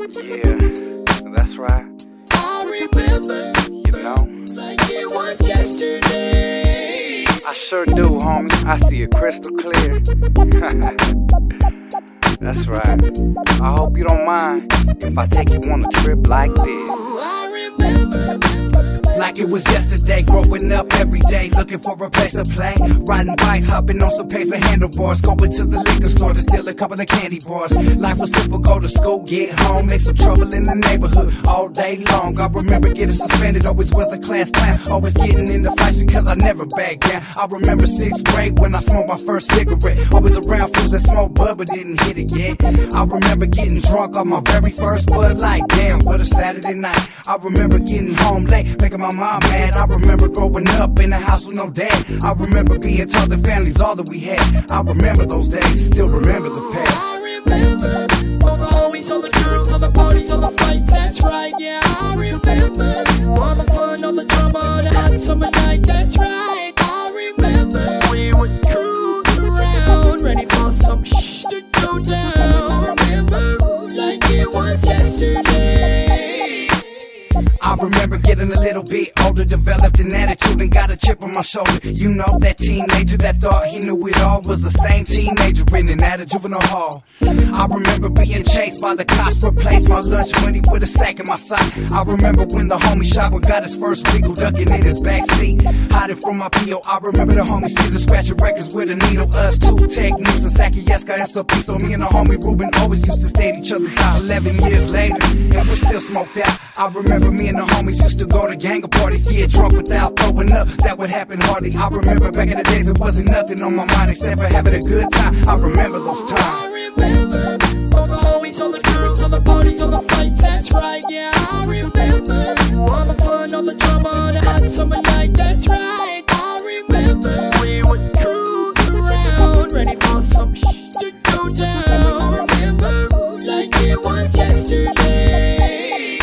Yeah, that's right. I remember, You know, like it was yesterday. I sure do, homie. I see it crystal clear. That's right. I hope you don't mind if I take you on a trip like this. I remember. Like it was yesterday, growing up every day, looking for a place to play. Riding bikes, hopping on some pace of handlebars, going to the liquor store to steal a couple of candy bars. Life was simple, go to school, get home, make some trouble in the neighborhood all day long. I remember getting suspended, always was the class clown, always getting into fights because I never backed down. I remember 6th grade when I smoked my first cigarette, always around fools that smoked bud but didn't hit it yet. I remember getting drunk on my very first Bud Light, damn, what a Saturday night. I remember getting home late, making my mom mad. I remember growing up in a house with no dad. I remember being taught that family's all that we had. I remember those days, still remember the past. I remember all the homies, all the girls, all the parties, all the fights. That's right, yeah. I remember all the fun, all the drama, the hot summer night. That's right. I remember we would cruise around, ready for some shh to go down. I remember like it was yesterday. I remember getting a little bit older, developed an attitude and got a chip on my shoulder. You know, that teenager that thought he knew it all was the same teenager in and out of juvenile hall. I remember being chased by the cops, replaced my lunch money with a sack in my sock. I remember when the homie shopper got his first legal, ducking in his backseat, hiding from my P.O. I remember the homie Caesar scratching records with a needle, us two techniques, a Sakieska and some pistol. Me and the homie Ruben always used to stay at each other's house. 11 years later, and we still smoked out. I remember me and the homies used to go to gang parties, get drunk without throwing up. That would happen hardly. I remember back in the days it wasn't nothing on my mind except for having a good time. I remember those times. I remember all the homies, all the girls, all the parties, all the fights. That's right, yeah. I remember all the fun, all the drama, the hot summer night. That's right. I remember we would cruise around, ready for some shh to go down. I remember like it was yesterday.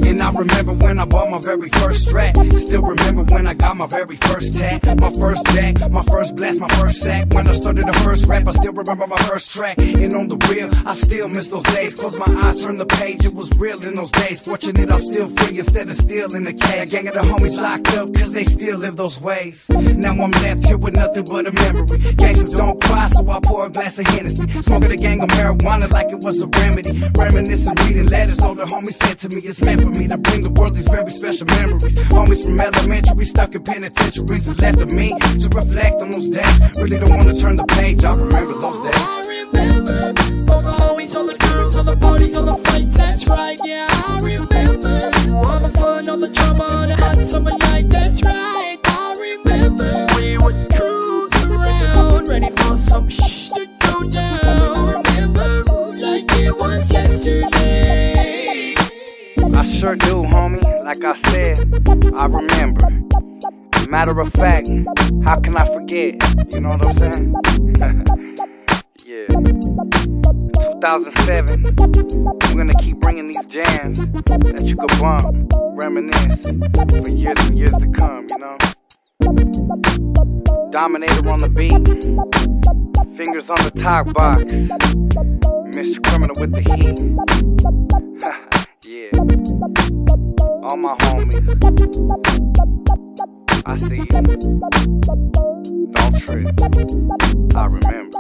And I remember when I bought my very first strap. Still remember when I got my very first tag, my first jack, my first blast, my first sack. When I started the first rap, I still remember my first track. And on the real, I still miss those days. Close my eyes, turn the page, it was real in those days. Fortunate I'm still free instead of still in the cage. A gang of the homies locked up cause they still live those ways. Now I'm left here with nothing but a memory. Gangsters don't cry, so I pour a glass of Hennessy. Smoking a gang of marijuana like it was a remedy. Reminiscing, reading letters, older homies said to me, it's meant for me to bring the world these very special memories. Homies from elementary stuck in penitentiaries is left of me to reflect on those days. Really don't want to turn the page, I remember those days. I remember all the homies, all the girls, all the parties, all the fights. That's right, yeah. I remember all the fun, all the drama, the hot summer night. That's right. I remember we would cruise around, ready for some shh to go down. I remember like it was yesterday. I sure do, homie. Like I said, I remember. Matter of fact, how can I forget? You know what I'm saying? Yeah. 2007, we're gonna keep bringing these jams that you could bump, reminisce for years and years to come, you know? Dominator on the beat, fingers on the talk box, Mr. Criminal with the heat. Yeah, all my homies, I see you. Don't trip, I remember.